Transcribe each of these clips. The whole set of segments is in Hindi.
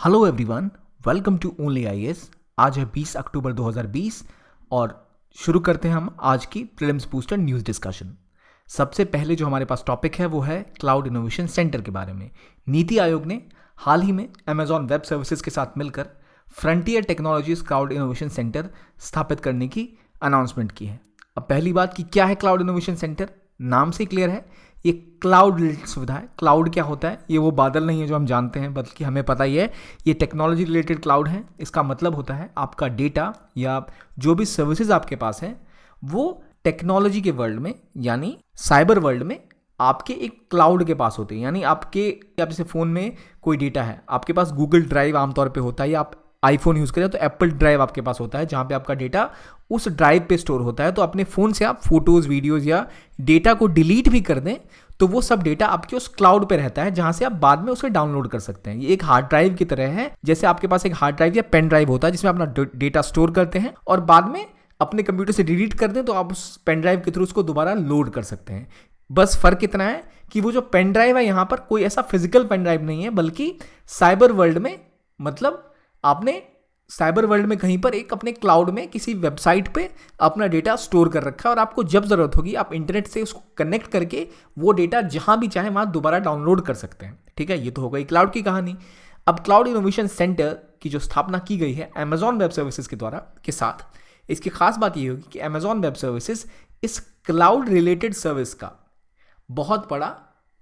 Hello everyone, welcome to only IAS. आज है 20 अक्टूबर 2020 और शुरू करते हैं हम आज की प्रीलिम्स बूस्टर न्यूज़ डिस्कशन। सबसे पहले जो हमारे पास टॉपिक है वो है क्लाउड इनोवेशन सेंटर के बारे में। नीति आयोग ने हाल ही में अमेजॉन वेब सर्विसेज के साथ मिलकर frontier technologies cloud innovation centre स्थापित करने की अनाउंसमेंट की है। अब पहली बात कि क्या है क्लाउड इनोवेशन सेंटर, नाम से क्लियर है, ये क्लाउड रिलेटेड सुविधा है। क्लाउड क्या होता है? ये वो बादल नहीं है जो हम जानते हैं, बल्कि हमें पता ही है ये टेक्नोलॉजी रिलेटेड क्लाउड है। इसका मतलब होता है आपका डेटा या जो भी सर्विसेज आपके पास है वो टेक्नोलॉजी के वर्ल्ड में यानी साइबर वर्ल्ड में आपके एक क्लाउड के पास होते हैं। यानी आपके आप जैसे फ़ोन में कोई डेटा है, आपके पास गूगल ड्राइव आमतौर पे होता है, या आप आईफोन यूज़ करें तो एप्पल ड्राइव आपके पास होता है जहाँ पे आपका डेटा उस ड्राइव पे स्टोर होता है। तो अपने फ़ोन से आप फोटोज़, वीडियोज़ या डेटा को डिलीट भी कर दें तो वो सब डेटा आपके उस क्लाउड पे रहता है जहाँ से आप बाद में उसे डाउनलोड कर सकते हैं। ये एक हार्ड ड्राइव की तरह है, जैसे आपके पास एक हार्ड ड्राइव या पेन ड्राइव होता है जिसमें अपना डेटा स्टोर करते हैं और बाद में अपने कंप्यूटर से डिलीट कर दें तो आप उस पेन ड्राइव के थ्रू उसको दोबारा लोड कर सकते हैं। बस फ़र्क इतना है कि वो जो पेन ड्राइव है यहाँ पर कोई ऐसा फिजिकल पेन ड्राइव नहीं है, बल्कि साइबर वर्ल्ड में, मतलब आपने साइबर वर्ल्ड में कहीं पर एक अपने क्लाउड में किसी वेबसाइट पे अपना डेटा स्टोर कर रखा है और आपको जब ज़रूरत होगी आप इंटरनेट से उसको कनेक्ट करके वो डेटा जहाँ भी चाहे वहाँ दोबारा डाउनलोड कर सकते हैं। ठीक है, ये तो हो गई क्लाउड की कहानी। अब क्लाउड इनोवेशन सेंटर की जो स्थापना की गई है अमेजॉन वेब सर्विसेज के साथ, इसकी खास बात ये होगी कि अमेजॉन वेब सर्विसेज इस क्लाउड रिलेटेड सर्विस का बहुत बड़ा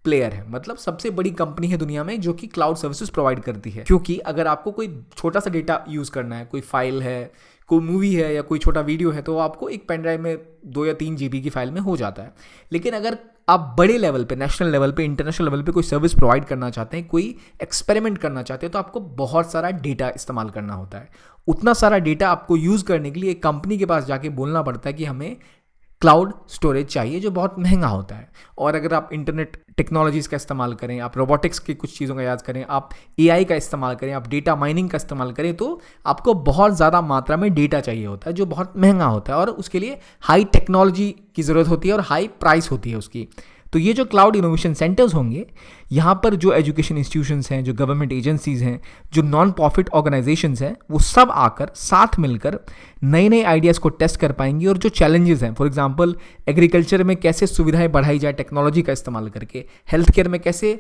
प्लेयर है, मतलब सबसे बड़ी कंपनी है दुनिया में जो कि क्लाउड सर्विसेज प्रोवाइड करती है। क्योंकि अगर आपको कोई छोटा सा डेटा यूज़ करना है, कोई फाइल है, कोई मूवी है या कोई छोटा वीडियो है, तो आपको एक पेन ड्राइव में 2 या 3 GB की फाइल में हो जाता है। लेकिन अगर आप बड़े लेवल पे, नेशनल लेवल पे, इंटरनेशनल लेवल पे कोई सर्विस प्रोवाइड करना चाहते हैं, कोई एक्सपेरिमेंट करना चाहते हैं, तो आपको बहुत सारा डेटा इस्तेमाल करना होता है। उतना सारा डेटा आपको यूज़ करने के लिए एक कंपनी के पास जाके बोलना पड़ता है कि हमें क्लाउड स्टोरेज चाहिए, जो बहुत महंगा होता है। और अगर आप इंटरनेट टेक्नोलॉजीज़ का इस्तेमाल करें, आप रोबोटिक्स की कुछ चीज़ों का याद करें, आप एआई का इस्तेमाल करें, आप डेटा माइनिंग का इस्तेमाल करें, तो आपको बहुत ज़्यादा मात्रा में डेटा चाहिए होता है जो बहुत महंगा होता है और उसके लिए हाई टेक्नोलॉजी की ज़रूरत होती है और हाई प्राइस होती है उसकी। तो ये जो क्लाउड इनोवेशन सेंटर्स होंगे, यहाँ पर जो एजुकेशन इंस्टीट्यूशंस हैं, जो गवर्नमेंट एजेंसीज़ हैं, जो नॉन प्रॉफिट ऑर्गेनाइजेशंस हैं, वो सब आकर साथ मिलकर नए नए आइडियाज़ को टेस्ट कर पाएंगी। और जो चैलेंजेस हैं, फॉर एग्जांपल एग्रीकल्चर में कैसे सुविधाएं बढ़ाई जाए टेक्नोलॉजी का इस्तेमाल करके, हेल्थ केयर में कैसे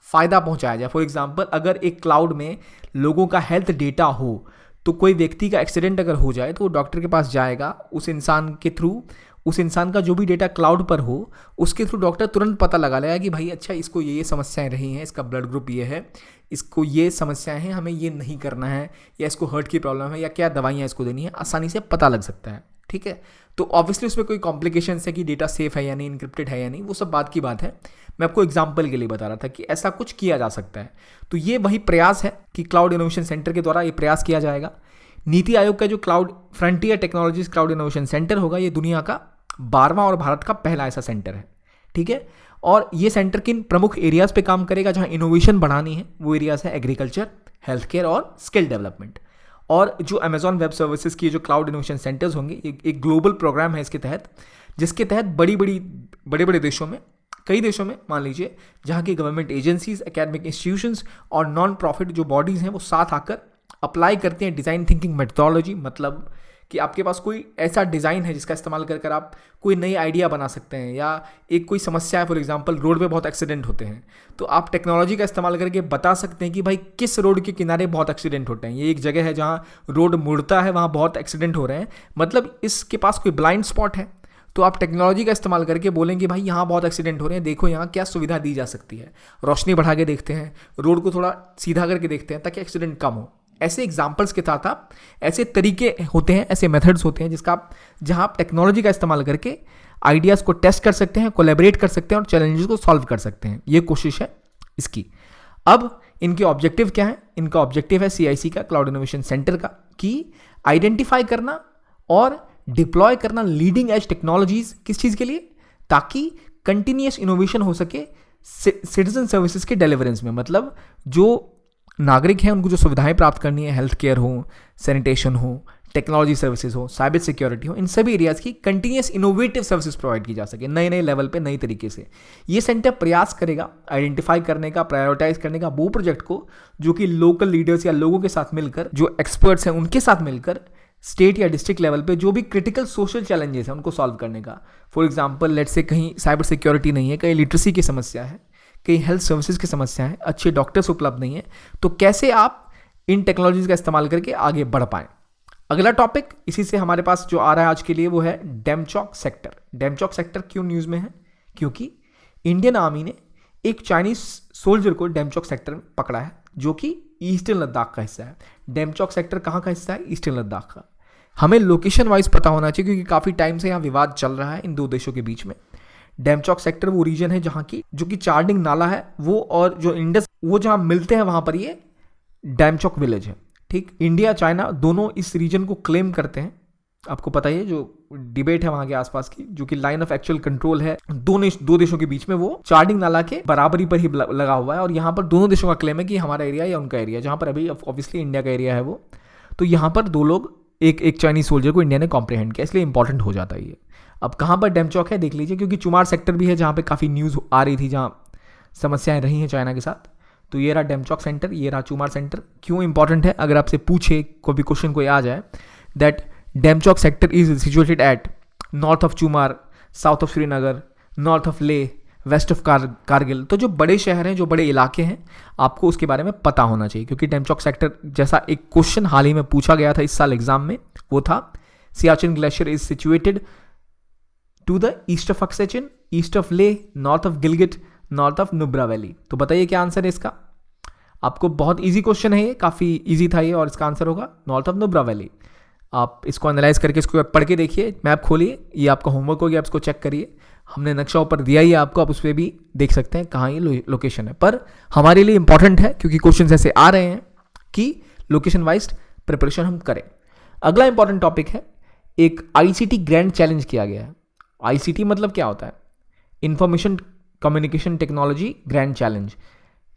फ़ायदा पहुँचाया जाए। फॉर एग्जाम्पल अगर एक क्लाउड में लोगों का हेल्थ डेटा हो तो कोई व्यक्ति का एक्सीडेंट अगर हो जाए तो वो डॉक्टर के पास जाएगा, उस इंसान के थ्रू, उस इंसान का जो भी डेटा क्लाउड पर हो उसके थ्रू डॉक्टर तुरंत पता लगा लेगा कि भाई अच्छा इसको ये समस्याएं रही हैं, इसका ब्लड ग्रुप ये है, इसको ये समस्याएं हैं, हमें ये नहीं करना है, या इसको हार्ट की प्रॉब्लम है, या क्या दवाइयाँ इसको देनी है, आसानी से पता लग सकता है। ठीक है, तो ऑब्वियसली उसमें कोई कॉम्प्लिकेशन है कि डेटा सेफ है या नहीं, इनक्रिप्टेड है या नहीं, वो सब बात की बात है। मैं आपको एग्जाम्पल के लिए बता रहा था कि ऐसा कुछ किया जा सकता है। तो ये वही प्रयास है कि क्लाउड इनोवेशन सेंटर के द्वारा ये प्रयास किया जाएगा। नीति आयोग का जो cloud frontier technologies cloud innovation centre होगा, ये दुनिया का 12वां और भारत का पहला ऐसा सेंटर है। ठीक है, और ये सेंटर किन प्रमुख एरियाज पे काम करेगा जहां इनोवेशन बढ़ानी है? वो एरियाज है एग्रीकल्चर, हेल्थ केयर और स्किल डेवलपमेंट। और जो अमेजॉन वेब सर्विसेज की जो क्लाउड इनोवेशन सेंटर्स होंगे, एक ग्लोबल प्रोग्राम है इसके तहत, जिसके तहत बड़े बड़े देशों में, कई देशों में मान लीजिए, जहाँ की गवर्नमेंट एजेंसीज, एकेडमिक इंस्टीट्यूशंस और नॉन प्रॉफिट जो बॉडीज़ हैं वो साथ आकर अप्लाई करते हैं डिज़ाइन थिंकिंग मेथोडोलॉजी। मतलब कि आपके पास कोई ऐसा डिज़ाइन है जिसका इस्तेमाल कर आप कोई नई आइडिया बना सकते हैं, या एक कोई समस्या है, फॉर एग्जांपल रोड पे बहुत एक्सीडेंट होते हैं, तो आप टेक्नोलॉजी का इस्तेमाल करके बता सकते हैं कि भाई किस रोड के किनारे बहुत एक्सीडेंट होते हैं। ये एक जगह है जहाँ रोड मुड़ता है, वहाँ बहुत एक्सीडेंट हो रहे हैं, मतलब इसके पास कोई ब्लाइंड स्पॉट है, तो आप टेक्नोलॉजी का इस्तेमाल करके बोलेंगे भाई यहाँ बहुत एक्सीडेंट हो रहे हैं, देखो यहाँ क्या सुविधा दी जा सकती है, रोशनी बढ़ा के देखते हैं, रोड को थोड़ा सीधा करके देखते हैं ताकि एक्सीडेंट कम हो। ऐसे एग्जाम्पल्स के साथ आप, ऐसे तरीके होते हैं, ऐसे मेथड्स होते हैं जहां आप टेक्नोलॉजी का इस्तेमाल करके आइडियाज़ को टेस्ट कर सकते हैं, कोलैबोरेट कर सकते हैं और चैलेंजेस को सॉल्व कर सकते हैं। ये कोशिश है इसकी। अब इनके ऑब्जेक्टिव क्या है? इनका ऑब्जेक्टिव है CIC का, क्लाउड इनोवेशन सेंटर का, कि आइडेंटिफाई करना और डिप्लॉय करना लीडिंग एज टेक्नोलॉजीज। किस चीज़ के लिए? ताकि कंटिन्यूस इनोवेशन हो सके सिटीजन सर्विसेज के डिलीवरेंस में। मतलब जो नागरिक हैं उनको जो सुविधाएं प्राप्त करनी है, हेल्थ केयर हो, सैनिटेशन हो, टेक्नोलॉजी सर्विसेज हो, साइबर सिक्योरिटी हो, इन सभी एरियाज़ की कंटिन्यूस इनोवेटिव सर्विसेज प्रोवाइड की जा सके नए नए लेवल पे, नई तरीके से। ये सेंटर प्रयास करेगा आइडेंटिफाई करने का, प्रायोरिटाइज करने का वो प्रोजेक्ट को जो कि लोकल लीडर्स या लोगों के साथ मिलकर, जो एक्सपर्ट्स हैं उनके साथ मिलकर स्टेट या डिस्ट्रिक्ट लेवल पे जो भी क्रिटिकल सोशल चैलेंजेस हैं उनको सॉल्व करने का। फॉर एग्जांपल लेट्स से कहीं साइबर सिक्योरिटी नहीं है, कहीं लिटरेसी की समस्या है, कहीं हेल्थ सर्विसेज की समस्या है, अच्छे डॉक्टर्स उपलब्ध नहीं है, तो कैसे आप इन टेक्नोलॉजीज का इस्तेमाल करके आगे बढ़ पाएं। अगला टॉपिक इसी से हमारे पास जो आ रहा है आज के लिए वो है डेमचौक सेक्टर। डेमचौक सेक्टर क्यों न्यूज़ में है? क्योंकि इंडियन आर्मी ने एक चाइनीज सोल्जर को डेमचौक सेक्टर में पकड़ा है जो कि ईस्टर्न लद्दाख का हिस्सा है। डेमचौक सेक्टर कहाँ का हिस्सा है? ईस्टर्न लद्दाख का। हमें लोकेशन वाइज पता होना चाहिए क्योंकि काफ़ी टाइम से यहाँ विवाद चल रहा है इन दो देशों के बीच में। डेमचौक सेक्टर वो रीजन है जहाँ की जो कि चार्डिंग नाला है वो और जो इंडस वो जहाँ मिलते हैं वहाँ पर ये डेमचौक विलेज है। ठीक, इंडिया चाइना दोनों इस रीजन को क्लेम करते हैं। आपको पता ही है जो डिबेट है वहाँ के आसपास की, जो कि लाइन ऑफ एक्चुअल कंट्रोल है दो देशों के बीच में, वो चार्डिंग नाला के बराबरी पर ही लगा हुआ है। और यहाँ पर दोनों देशों का क्लेम है कि हमारा एरिया या उनका एरिया, जहाँ पर अभी ऑब्वियसली इंडिया का एरिया है वो। तो यहाँ पर दो लोग एक चाइनीज सोल्जर को इंडिया ने कॉम्प्रिहेंड किया, इसलिए इंपॉर्टेंट हो जाता है ये। अब कहाँ पर डेमचौक है देख लीजिए, क्योंकि चुमार सेक्टर भी है जहाँ पे काफ़ी न्यूज़ आ रही थी, जहाँ समस्याएं रही हैं चाइना के साथ। तो ये रहा डेमचौक सेंटर, ये रहा चुमार सेंटर। क्यों इंपॉर्टेंट है? अगर आपसे पूछे कोई भी क्वेश्चन कोई आ जाए that Demchok sector is situated at north of Chumar, south of Srinagar, north of ले, वेस्ट ऑफ कारगिल। तो जो बड़े शहर हैं, जो बड़े इलाके हैं, आपको उसके बारे में पता होना चाहिए। क्योंकि डेमचौक सेक्टर जैसा एक क्वेश्चन हाल ही में पूछा गया था इस साल एग्जाम में, वो था Siachen glacier is situated to the east of Aksai Chin, east of Leh, north of Gilgit, north of Nubra valley. तो बताइए क्या आंसर है इसका? आपको बहुत इजी क्वेश्चन है ये, काफ़ी इजी था ये, और इसका आंसर होगा नॉर्थ ऑफ नुब्रा वैली। आप इसको एनालाइज करके इसको पढ़ के देखिए, मैप खोलिए, ये आपका होमवर्क हो गया, आप इसको चेक करिए। हमने नक्शा ऊपर दिया ही है आपको, आप उस पर भी देख सकते हैं कहाँ ये लोकेशन है। पर हमारे लिए इंपॉर्टेंट है क्योंकि क्वेश्चन ऐसे आ रहे हैं कि लोकेशन वाइज प्रिपरेशन हम करें। अगला इंपॉर्टेंट टॉपिक है, एक ICT ग्रैंड चैलेंज किया गया है। ICT मतलब क्या होता है? Information communication technology grand challenge,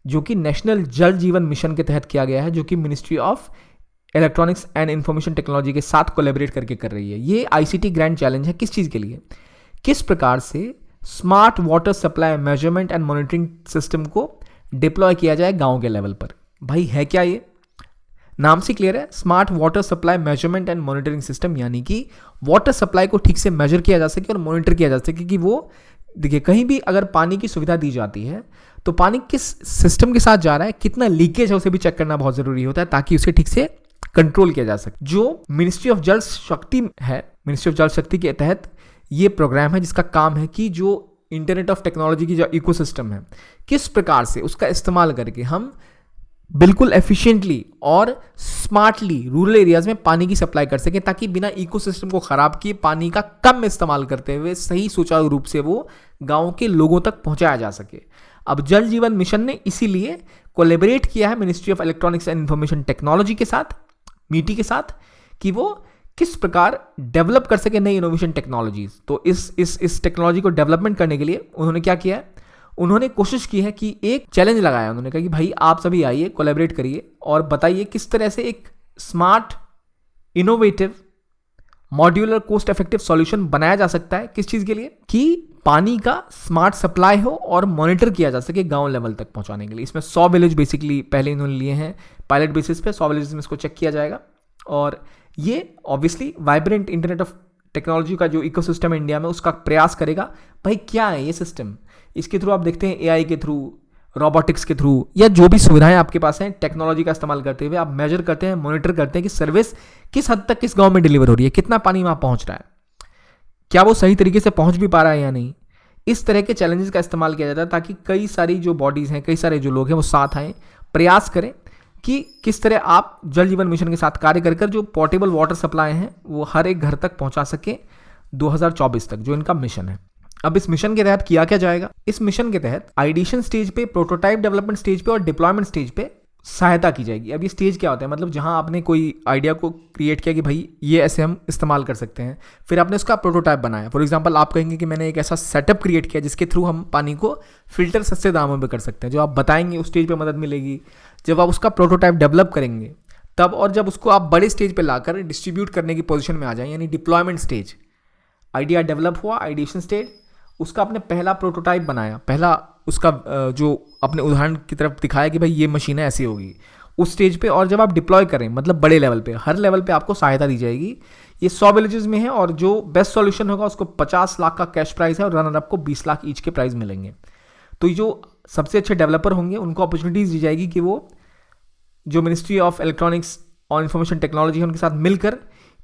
जो कि नेशनल जल जीवन मिशन के तहत किया गया है, जो कि ministry of electronics and information technology के साथ कोलैबोरेट करके कर रही है। ये ICT ग्रैंड चैलेंज है किस चीज़ के लिए? किस प्रकार से smart water supply measurement and monitoring system को डिप्लॉय किया जाए गांव के लेवल पर। भाई है क्या ये? नाम से क्लियर है, smart water supply measurement and monitoring system, यानी कि वाटर सप्लाई को ठीक से मेजर किया जा सके और मॉनिटर किया जा सके कि वो, देखिए कहीं भी अगर पानी की सुविधा दी जाती है तो पानी किस सिस्टम के साथ जा रहा है, कितना लीकेज है, उसे भी चेक करना बहुत जरूरी होता है ताकि उसे ठीक से कंट्रोल किया जा सके। जो मिनिस्ट्री ऑफ जल शक्ति है, मिनिस्ट्री ऑफ जल शक्ति के तहत ये प्रोग्राम है जिसका काम है कि जो इंटरनेट ऑफ टेक्नोलॉजी की जो इकोसिस्टम है, किस प्रकार से उसका इस्तेमाल करके हम बिल्कुल एफिशिएंटली और स्मार्टली रूरल एरियाज में पानी की सप्लाई कर सकें, ताकि बिना इकोसिस्टम को खराब किए पानी का कम इस्तेमाल करते हुए सही सुचारू रूप से वो गांव के लोगों तक पहुंचाया जा सके। अब जल जीवन मिशन ने इसीलिए कोलैबोरेट किया है ministry of electronics and information technology के साथ, मीटी के साथ, कि वो किस प्रकार डेवलप कर सके नई इनोवेशन टेक्नोलॉजीज। तो इस टेक्नोलॉजी को डेवलपमेंट करने के लिए उन्होंने क्या किया है? उन्होंने कोशिश की है कि एक चैलेंज लगाया। उन्होंने कहा कि भाई आप सभी आइए, कोलैबोरेट करिए और बताइए किस तरह से एक smart, innovative, modular, cost effective solution बनाया जा सकता है। किस चीज़ के लिए? कि पानी का स्मार्ट सप्लाई हो और मॉनिटर किया जा सके गांव लेवल तक पहुंचाने के लिए। इसमें 100 विलेज बेसिकली पहले इन्होंने लिए हैं पायलट बेसिस पे, 100 विलेज में इसको चेक किया जाएगा। और ये obviously vibrant internet of technology का जो इकोसिस्टम है इंडिया में, उसका प्रयास करेगा। भाई क्या है ये सिस्टम? इसके थ्रू आप देखते हैं AI के थ्रू, रोबोटिक्स के थ्रू, या जो भी सुविधाएं आपके पास हैं टेक्नोलॉजी का इस्तेमाल करते हुए आप मेजर करते हैं, मॉनिटर करते हैं कि सर्विस किस हद तक किस गांव में डिलीवर हो रही है, कितना पानी वहां पहुंच रहा है, क्या वो सही तरीके से पहुंच भी पा रहा है या नहीं। इस तरह के चैलेंजेस का इस्तेमाल किया जाता है ताकि कई सारी जो बॉडीज़ हैं, कई सारे जो लोग हैं वो साथ आएँ, प्रयास करें कि किस तरह आप जल जीवन मिशन के साथ कार्य कर जो पोर्टेबल वाटर सप्लाई हैं वो हर एक घर तक पहुंचा सके 2024 तक, जो इनका मिशन है। अब इस मिशन के तहत किया क्या जाएगा? इस मिशन के तहत आइडिएशन स्टेज पे, प्रोटोटाइप डेवलपमेंट स्टेज पे और डिप्लॉयमेंट स्टेज पे सहायता की जाएगी। अब ये स्टेज क्या होता है? मतलब जहां आपने कोई आइडिया को क्रिएट किया कि भाई ये ऐसे हम इस्तेमाल कर सकते हैं, फिर आपने उसका प्रोटोटाइप बनाया। फॉर एग्जांपल आप कहेंगे कि मैंने एक ऐसा सेटअप क्रिएट किया जिसके थ्रू हम पानी को फिल्टर सस्ते दामों में कर सकते हैं। जो आप बताएंगे उस स्टेज पर मदद मिलेगी। जब आप उसका प्रोटोटाइप डेवलप करेंगे तब और जब उसको आप बड़े स्टेज पे लाकर डिस्ट्रीब्यूट करने की पोजीशन में आ जाए, यानी डिप्लॉयमेंट स्टेज, आइडिया डेवलप हुआ, आइडिएशन स्टेज, उसका आपने पहला प्रोटोटाइप बनाया, पहला उसका जो अपने उदाहरण की तरफ दिखाया कि भाई ये मशीन है ऐसी होगी, उस स्टेज पे, और जब आप डिप्लॉय करें मतलब बड़े लेवल पे, हर लेवल पे आपको सहायता दी जाएगी। ये 100 विलेजेस में है और जो बेस्ट सॉल्यूशन होगा उसको 50 लाख का कैश प्राइज है और रनर अप को 20 लाख ईच के प्राइज मिलेंगे। तो ये जो सबसे अच्छे डेवलपर होंगे उनको अपॉर्चुनिटीज दी जाएगी कि वो जो मिनिस्ट्री ऑफ इलेक्ट्रॉनिक्स और इंफॉर्मेशन टेक्नोलॉजी है उनके साथ मिलकर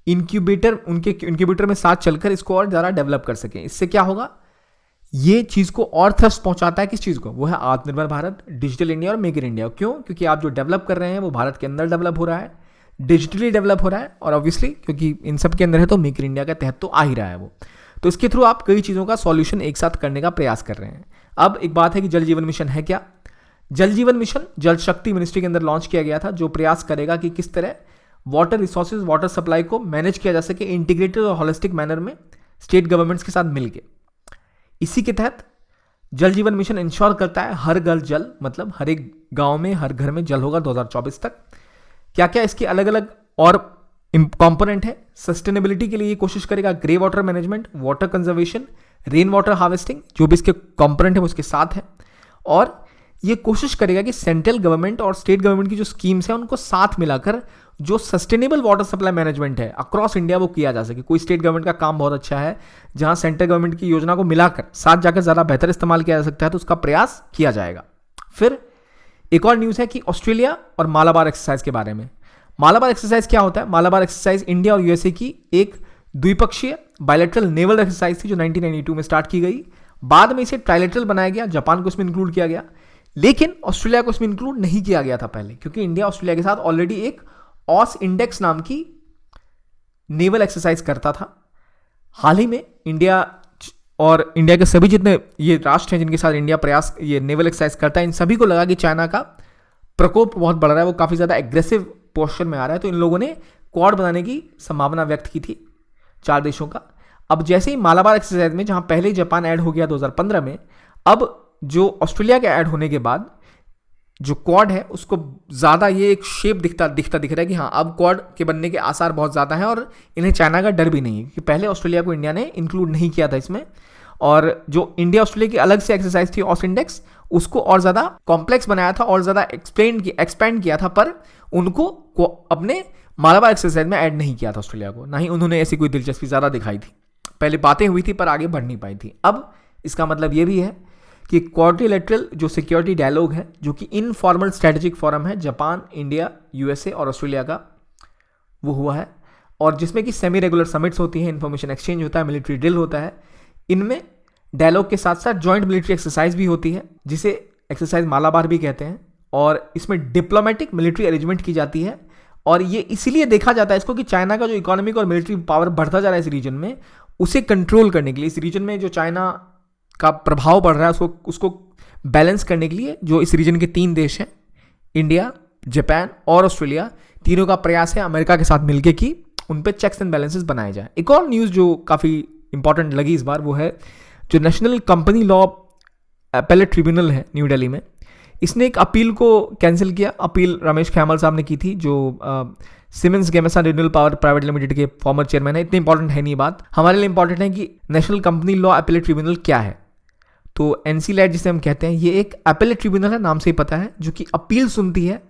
उनके इंक्यूबेटर में साथ चलकर इसको और ज़्यादा डेवलप कर सकें। इससे क्या होगा, ये चीज़ को और थ्रस्ट पहुंचाता है किस चीज़ को, वो है आत्मनिर्भर भारत, डिजिटल इंडिया और मेक इन इंडिया। क्यों? क्योंकि आप जो डेवलप कर रहे हैं वो भारत के अंदर डेवलप हो रहा है, डिजिटली डेवलप हो रहा है, और ऑब्वियसली क्योंकि इन सब के अंदर है तो मेक इन इंडिया के तहत तो आ ही रहा है वो। तो इसके थ्रू आप कई चीज़ों का सॉल्यूशन एक साथ करने का प्रयास कर रहे हैं। अब एक बात है कि जल जीवन मिशन है क्या। जल जीवन मिशन जल शक्ति मिनिस्ट्री के अंदर लॉन्च किया गया था, जो प्रयास करेगा कि किस तरह वाटर रिसोर्सेज, वाटर सप्लाई को मैनेज किया जा सके इंटीग्रेटेड और होलिस्टिक मैनर में स्टेट गवर्नमेंट्स के साथ मिलकर। इसी के तहत जल जीवन मिशन इंश्योर करता है हर घर जल, मतलब हर एक गांव में, हर घर में जल होगा 2024 तक। क्या क्या इसके अलग अलग और कंपोनेंट है। सस्टेनेबिलिटी के लिए ये कोशिश करेगा grey water management, water conservation, rain water harvesting, जो भी इसके कंपोनेंट है वो इसके साथ है। और ये कोशिश करेगा कि सेंट्रल गवर्नमेंट और स्टेट गवर्नमेंट की जो स्कीम्स हैं उनको साथ मिलाकर जो सस्टेनेबल वाटर सप्लाई मैनेजमेंट है अक्रॉस इंडिया वो किया जा सके। कोई स्टेट गवर्नमेंट का काम बहुत अच्छा है जहां सेंट्रल गवर्नमेंट की योजना को मिलाकर साथ जाकर ज़्यादा बेहतर इस्तेमाल किया जा सकता है, तो उसका प्रयास किया जाएगा। फिर एक और न्यूज़ है कि ऑस्ट्रेलिया और मालाबार एक्सरसाइज के बारे में। मालाबार एक्सरसाइज क्या होता है? मालाबार एक्सरसाइज इंडिया और यूएसए की एक द्विपक्षीय बायलैटरल नेवल एक्सरसाइज थी जो 1992 में स्टार्ट की गई। बाद में इसे ट्राइलेटरल बनाया गया, जापान को इसमें इंक्लूड किया गया, लेकिन ऑस्ट्रेलिया को इसमें इंक्लूड नहीं किया गया था पहले, क्योंकि इंडिया ऑस्ट्रेलिया के साथ ऑलरेडी एक ऑस इंडेक्स नाम की नेवल एक्सरसाइज करता था। हाल ही में इंडिया और इंडिया के सभी जितने ये राष्ट्र हैं जिनके साथ इंडिया प्रयास ये नेवल एक्सरसाइज करता है, इन सभी को लगा कि चाइना का प्रकोप बहुत बढ़ रहा है, वो काफ़ी ज़्यादा एग्रेसिव पोस्चर में आ रहा है, तो इन लोगों ने क्वाड बनाने की संभावना व्यक्त की थी 4 देशों का। अब जैसे ही मालाबार एक्सरसाइज में, जहां पहले जापान ऐड हो गया 2015 में, अब जो ऑस्ट्रेलिया के ऐड होने के बाद जो क्वाड है उसको ज़्यादा ये एक शेप दिख रहा है कि हाँ अब क्वाड के बनने के आसार बहुत ज़्यादा हैं और इन्हें चाइना का डर भी नहीं है, क्योंकि पहले ऑस्ट्रेलिया को इंडिया ने इंक्लूड नहीं किया था इसमें। और जो इंडिया ऑस्ट्रेलिया की अलग से एक्सरसाइज थी ऑस इंडेक्स, उसको और ज़्यादा कॉम्प्लेक्स बनाया था और ज़्यादा एक्सपेंड किया था, पर उनको अपने मालाबार एक्सरसाइज में ऐड नहीं किया था ऑस्ट्रेलिया को, ना ही उन्होंने ऐसी कोई दिलचस्पी ज़्यादा दिखाई थी। पहले बातें हुई थी पर आगे बढ़ नहीं पाई थी। अब इसका मतलब ये भी है कि क्वाड्रिलेटरल जो सिक्योरिटी डायलॉग है, जो कि इनफॉर्मल स्ट्रेटेजिक फोरम है जापान, इंडिया, यूएसए और ऑस्ट्रेलिया का, वो हुआ है, और जिसमें कि सेमी रेगुलर समिट्स होती हैं, इंफॉर्मेशन एक्सचेंज होता है, मिलिट्री ड्रिल होता है। इनमें डायलॉग के साथ साथ जॉइंट मिलिट्री एक्सरसाइज भी होती है, जिसे एक्सरसाइज मालाबार भी कहते हैं, और इसमें डिप्लोमेटिक मिलिट्री अरेंजमेंट की जाती है। और ये इसीलिए देखा जाता है इसको कि चाइना का जो इकोनॉमिक और मिलिट्री पावर बढ़ता जा रहा है इस रीजन में, उसे कंट्रोल करने के लिए, इस रीजन में जो चाइना का प्रभाव बढ़ रहा है उसको बैलेंस करने के लिए जो इस रीजन के 3 देश हैं, इंडिया, जापान और ऑस्ट्रेलिया, तीनों का प्रयास है अमेरिका के साथ मिलकर कि उन पे चेक्स एंड बैलेंसेस बनाए जाए। एक और न्यूज़ जो काफ़ी इंपॉर्टेंट लगी इस बार, वो है जो national company law appellate tribunal है न्यू दिल्ली में, इसने एक अपील को कैंसिल किया। अपील रमेश खयामल साहब ने की थी, जो Siemens Gamesa renewable power private limited के फॉर्मर चेयरमैन है। इतनी इंपॉर्टेंट है नहीं बात, हमारे लिए इंपॉर्टेंट है कि national company law appellate tribunal क्या है। तो एनसीलैट जिसे हम कहते हैं, ये एक अपीलेट ट्रिब्यूनल है, नाम से ही पता है, जो कि अपील सुनती है।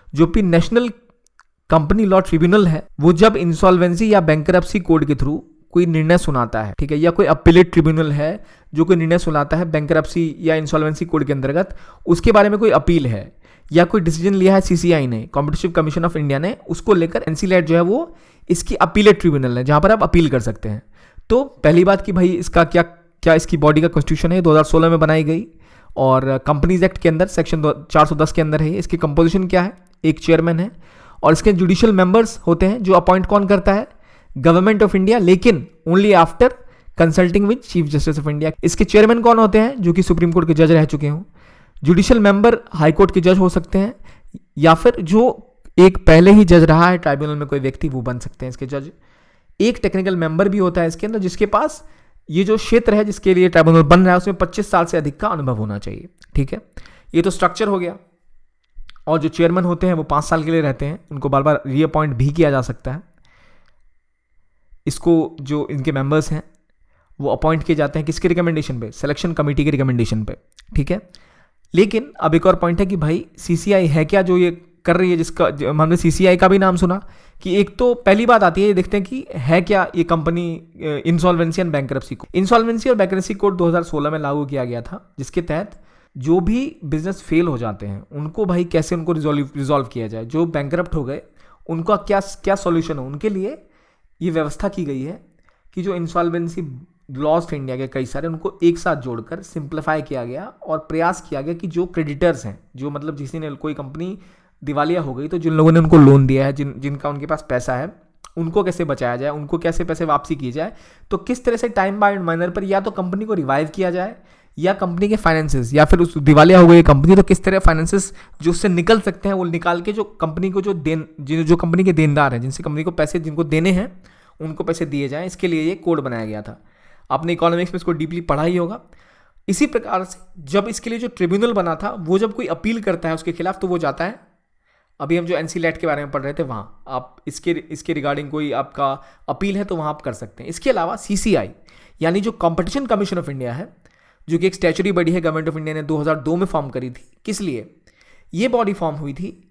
जो भी नेशनल कंपनी लॉ ट्रिब्यूनल है वो जब इंसॉल्वेंसी या बैंकरप्सी कोड के थ्रू कोई निर्णय सुनाता है, ठीक है, या कोई अपीलेट ट्रिब्यूनल है जो कोई निर्णय सुनाता है बैंकरप्सी या इंसॉल्वेंसी कोड के अंतर्गत, उसके बारे में कोई अपील है या कोई डिसीजन लिया है सीसीआई ने, कॉम्पिटिशन कमीशन ऑफ इंडिया ने, उसको लेकर एनसीलैट जो है वो इसकी अपीलेट ट्रिब्यूनल है जहां पर आप अपील कर सकते हैं। तो पहली बात कि भाई इसका क्या इसकी बॉडी का कॉन्स्टिट्यूशन है, 2016 में बनाई गई और कंपनीज एक्ट के अंदर सेक्शन 410 के अंदर है। इसकी कंपोजिशन क्या है, एक चेयरमैन है और इसके जुडिशियल मेंबर्स होते हैं, जो अपॉइंट कौन करता है, गवर्नमेंट ऑफ इंडिया, लेकिन only after consulting with chief justice of India. इसके चेयरमैन कौन होते हैं, जो कि सुप्रीम कोर्ट के जज रह चुके हों। जुडिशियल मेंबर हाई कोर्ट के जज हो सकते हैं, या फिर जो एक पहले ही जज रहा है ट्राइब्यूनल में कोई व्यक्ति, वो बन सकते हैं इसके जज। एक टेक्निकल मेंबर भी होता है इसके अंदर, जिसके पास ये जो क्षेत्र है जिसके लिए ट्राइब्यूनल बन रहा है उसमें 25 साल से अधिक का अनुभव होना चाहिए। ठीक है, ये तो स्ट्रक्चर हो गया। और जो चेयरमैन होते हैं वो 5 साल के लिए रहते हैं, उनको बार बार रीअपॉइंट भी किया जा सकता है। इसको जो इनके मेंबर्स हैं वो अपॉइंट किए जाते हैं किसके रिकमेंडेशन पे? सिलेक्शन कमेटी के रिकमेंडेशन पे, ठीक है। लेकिन अब एक और पॉइंट है कि भाई सीसीआई है क्या जो ये कर रही है, जिसका हमने सीसीआई का भी नाम सुना कि एक तो पहली बात आती है, ये देखते हैं कि है क्या ये company insolvency and bankruptcy code. Insolvency और बैंकरप्सी कोड 2016 में लागू किया गया था, जिसके तहत जो भी बिजनेस फेल हो जाते हैं उनको भाई कैसे उनको रिजॉल्व किया जाए, जो बैंकरप्ट हो गए उनका क्या क्या सॉल्यूशन हो, उनके लिए ये व्यवस्था की गई है कि जो इंसॉल्वेंसी लॉज थे इंडिया के कई सारे, उनको एक साथ जोड़कर सिंप्लीफाई किया गया और प्रयास किया गया कि जो क्रेडिटर्स हैं, जो मतलब जिसी ने कोई कंपनी दिवालिया हो गई तो जिन लोगों ने उनको लोन दिया है, जिनका उनके पास पैसा है, उनको कैसे बचाया जाए, उनको कैसे पैसे वापसी की जाए। तो किस तरह से टाइम बाउंड मैनर पर या तो कंपनी को रिवाइव किया जाए, या कंपनी के फाइनेंसेस, या फिर उस दिवालिया हो गई कंपनी तो किस तरह फाइनेंसेस जो उससे निकल सकते हैं वो निकाल के जो कंपनी को जो कंपनी के देनदार हैं, जिनसे कंपनी को पैसे जिनको देने हैं उनको पैसे दिए जाएं। इसके लिए ये कोड बनाया गया था। आपने इकोनॉमिक्स में इसको डीपली पढ़ा ही होगा। इसी प्रकार से जब इसके लिए जो ट्रिब्यूनल बना था, वो जब कोई अपील करता है उसके खिलाफ तो वो जाता है, अभी हम जो एनसीलैट के बारे में पढ़ रहे थे वहाँ, आप इसके रिगार्डिंग कोई आपका अपील है तो वहाँ आप कर सकते हैं। इसके अलावा सीसीआई यानी जो कंपटीशन कमीशन ऑफ इंडिया है, जो कि एक स्टैच्यूटरी बॉडी है, गवर्नमेंट ऑफ इंडिया ने 2002 में फॉर्म करी थी। किस लिए ये बॉडी फॉर्म हुई थी?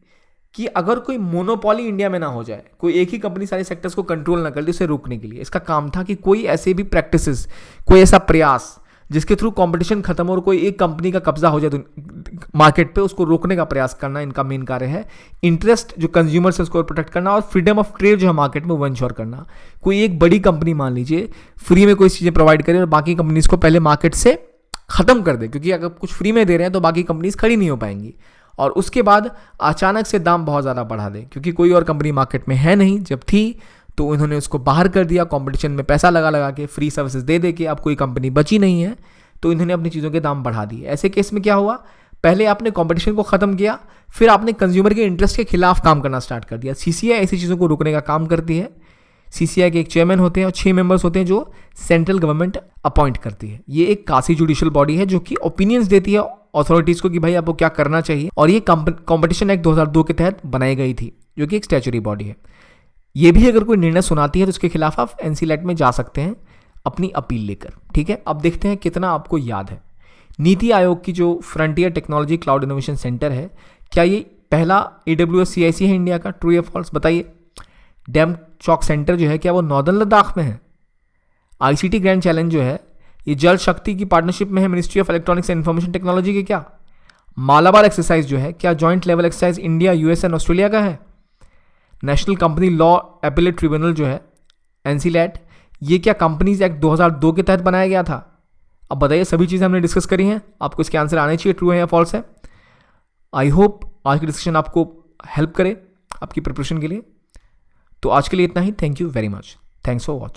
कि अगर कोई मोनोपॉली इंडिया में ना हो जाए, कोई एक ही कंपनी सारे सेक्टर्स को कंट्रोल ना कर दे, उसे रोकने के लिए इसका काम था कि कोई ऐसे भी प्रैक्टिसेस, कोई ऐसा प्रयास जिसके थ्रू कंपटीशन खत्म और कोई एक कंपनी का कब्जा हो जाए मार्केट पे, उसको रोकने का प्रयास करना इनका मेन कार्य है। इंटरेस्ट जो कंज्यूमर्स है उसको प्रोटेक्ट करना, और फ्रीडम ऑफ ट्रेड जो है मार्केट में वो इंश्योर करना। कोई एक बड़ी कंपनी मान लीजिए फ्री में कोई चीज़ें प्रोवाइड करे और बाकी कंपनीज को पहले मार्केट से खत्म कर दे, क्योंकि अगर कुछ फ्री में दे रहे हैं तो बाकी कंपनीज खड़ी नहीं हो पाएंगी, और उसके बाद अचानक से दाम बहुत ज़्यादा बढ़ा दे, क्योंकि कोई और कंपनी मार्केट में है नहीं। जब थी तो उन्होंने उसको बाहर कर दिया, कंपटीशन में पैसा लगा के फ्री सर्विसेज दे के अब कोई कंपनी बची नहीं है तो इन्होंने अपनी चीज़ों के दाम बढ़ा दिए। ऐसे केस में क्या हुआ? पहले आपने कंपटीशन को ख़त्म किया, फिर आपने कंज्यूमर के इंटरेस्ट के खिलाफ काम करना स्टार्ट कर दिया। सीसीआई ऐसी चीज़ों को रोकने का काम करती है। सीसीआई के एक चेयरमैन होते हैं और 6 मेंबर्स होते हैं जो सेंट्रल गवर्नमेंट अपॉइंट करती है। ये एक कासी जुडिशियल बॉडी है जो कि ओपिनियंस देती है अथॉरिटीज़ को कि भाई आपको क्या करना चाहिए, और ये कंपटीशन एक्ट 2002 के तहत बनाई गई थी, जो कि एक स्टैच्यूटरी बॉडी है। ये भी अगर कोई निर्णय सुनाती है तो उसके खिलाफ आप एनसीलैट में जा सकते हैं अपनी अपील लेकर, ठीक है। अब देखते हैं कितना आपको याद है। नीति आयोग की जो frontier technology cloud innovation centre है, क्या ये पहला AWS CIC है इंडिया का? ट्रू या फॉल्स बताइए। डैम चौक सेंटर जो है क्या वो नॉर्दर्न लद्दाख में है? ICT ग्रैंड चैलेंज जो है ये जल शक्ति की पार्टनरशिप में है ministry of electronics and information technology के क्या? मालाबार एक्सरसाइज जो है क्या joint level exercise India, US and Australia का है? National company law appellate tribunal जो है एनसीलैट, ये क्या कंपनीज एक्ट 2002 के तहत बनाया गया था? अब बताइए, सभी चीज़ें हमने डिस्कस करी हैं, आपको इसके आंसर आने चाहिए, ट्रू है या फॉल्स है। आई होप आज की डिस्कशन आपको हेल्प करे आपकी प्रिपरेशन के लिए। तो आज के लिए इतना ही। Thank you very much. Thanks for watching.